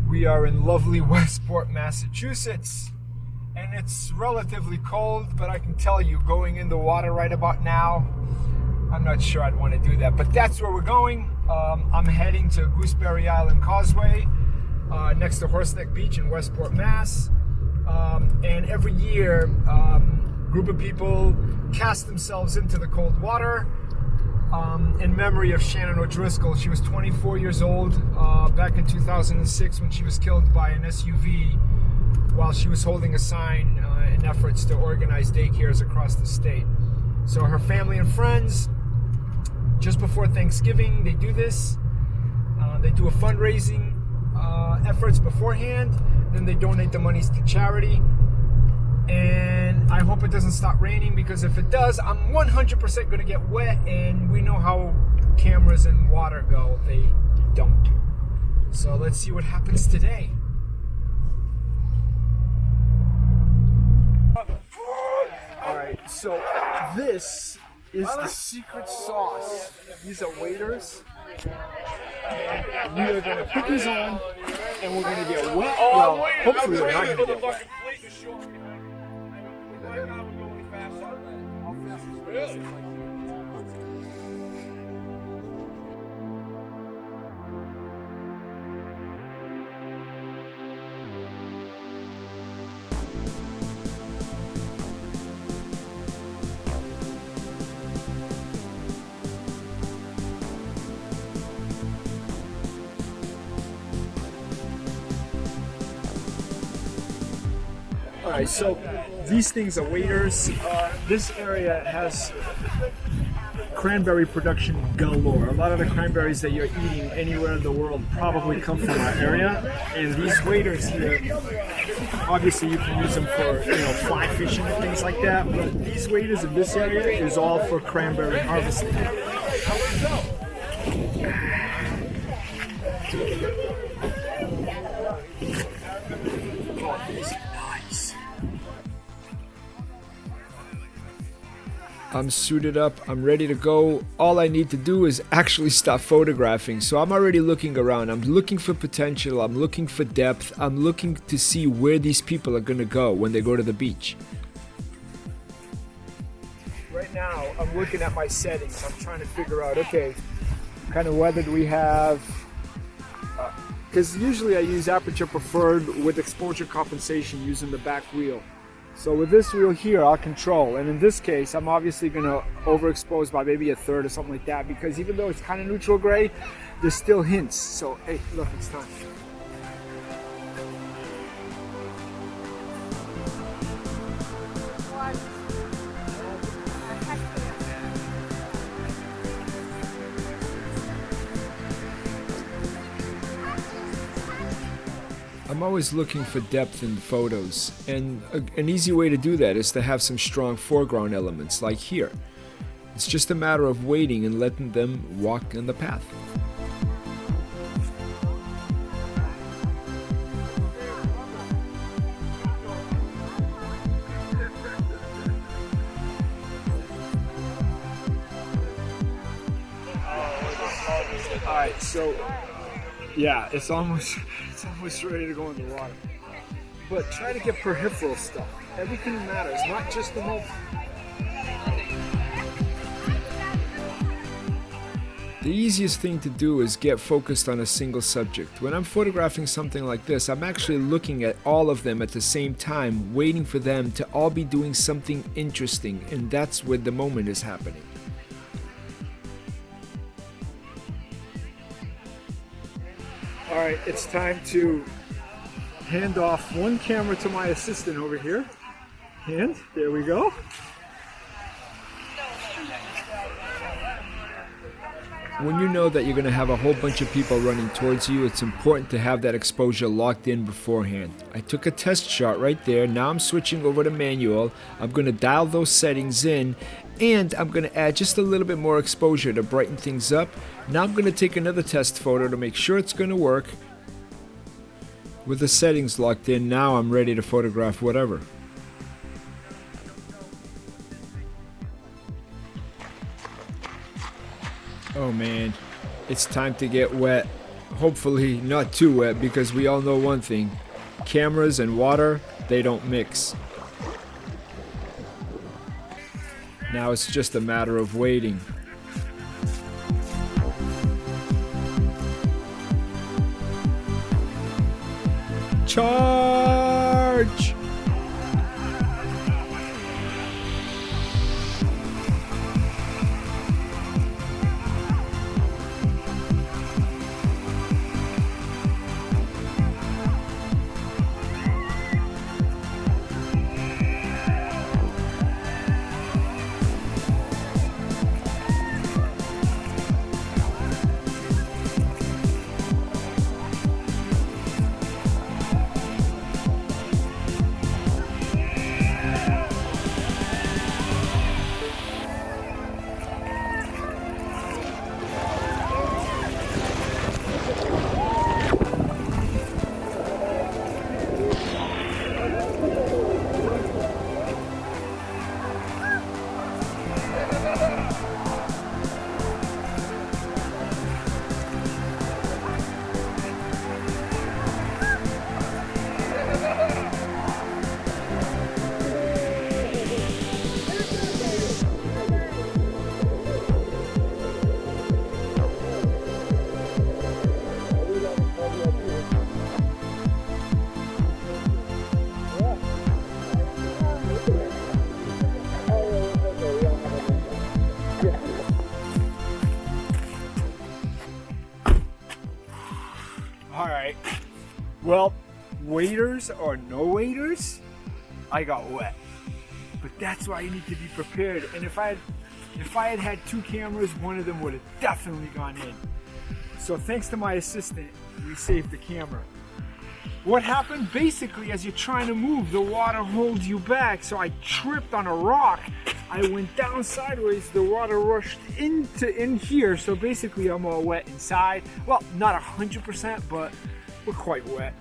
We are in lovely Westport, Massachusetts, and it's relatively cold, but I can tell you, going in the water right about now, I'm not sure I'd want to do that, but that's where we're going. I'm heading to Goseburry Island Causeway, next to Horseneck Beach in Westport, Mass. And every year, group of people cast themselves into the cold water in memory of Shannon O'Driscoll. She was 24 years old back in 2006 when she was killed by an SUV while she was holding a sign in efforts to organize daycares across the state. So her family and friends, just before Thanksgiving, they do this. They do a fundraising efforts beforehand, then they donate the monies to charity. And I hope it doesn't stop raining, because if it does, I'm 100% going to get wet, and we know how cameras and water go. They don't. So let's see what happens today. Alright, so this is the secret sauce. These are waders. We are going to put these on, and we're going to get wet. Well, hopefully we're not going to get wet. Alright, so these things are waders. This area has cranberry production galore. A lot of the cranberries that you're eating anywhere in the world probably come from our area. And these waders here, obviously you can use them for, fly fishing and things like that. But these waders in this area is all for cranberry harvesting. I'm suited up, I'm ready to go. All I need to do is actually stop photographing. So I'm already looking around. I'm looking for potential, I'm looking for depth. I'm looking to see where these people are gonna go when they go to the beach. Right now, I'm looking at my settings. I'm trying to figure out, okay, what kind of weather do we have? Because usually I use aperture preferred with exposure compensation using the back wheel. So with this wheel here, I'll control. And in this case, I'm obviously going to overexpose by maybe a third or something like that, because even though it's kind of neutral gray, there's still hints. So, hey, look, it's time. I'm always looking for depth in photos, and an easy way to do that is to have some strong foreground elements, like here. It's just a matter of waiting and letting them walk in the path. Alright, so yeah, it's almost ready to go in the water. But try to get peripheral stuff. Everything matters, not just the moment. The easiest thing to do is get focused on a single subject. When I'm photographing something like this, I'm actually looking at all of them at the same time, waiting for them to all be doing something interesting, and that's where the moment is happening. Alright, it's time to hand off one camera to my assistant over here. And there we go. When you know that you're going to have a whole bunch of people running towards you, it's important to have that exposure locked in beforehand. I took a test shot right there. Now I'm switching over to manual. I'm going to dial those settings in, and I'm going to add just a little bit more exposure to brighten things up. Now I'm going to take another test photo to make sure it's going to work. With the settings locked in, now I'm ready to photograph whatever. Oh man, it's time to get wet. Hopefully not too wet, because we all know one thing. Cameras and water, they don't mix. Now it's just a matter of waiting. Charge! Alright, well, waders or no waders, I got wet. But that's why you need to be prepared. And if I had had two cameras, one of them would have definitely gone in. So thanks to my assistant, we saved the camera. What happened? Basically, as you're trying to move, the water holds you back. So I tripped on a rock. I went down sideways, the water rushed in here. So basically I'm all wet inside. Well, not 100%, but we're quite wet.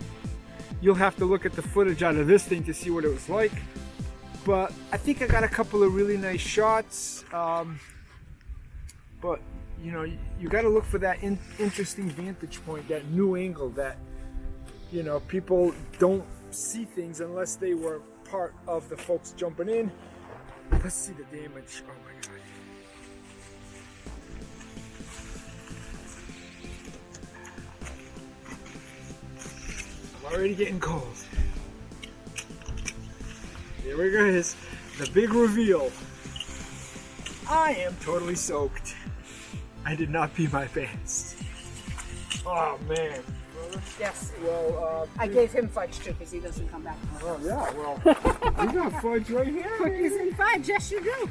You'll have to look at the footage out of this thing to see what it was like. But I think I got a couple of really nice shots. But you know, you got to look for that interesting vantage point, that new angle that, you know, people don't see things unless they were part of the folks jumping in. Let's see the damage. Oh my god. I'm already getting cold. Here we go, is the big reveal. I am totally soaked. I did not pee my pants. Oh man. Yes. Well, I gave him fudge too because he doesn't come back. Oh yeah, well, we got fudge right here. Cookies and fudge, yes you do.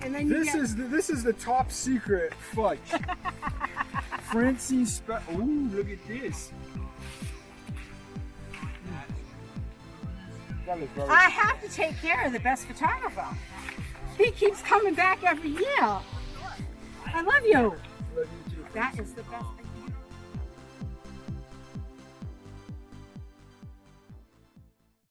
And then This is the top secret fudge. Francie's ooh, look at this. That is very I have to take care of the best photographer. He keeps coming back every year. I love you. Love you too. That is the best thing.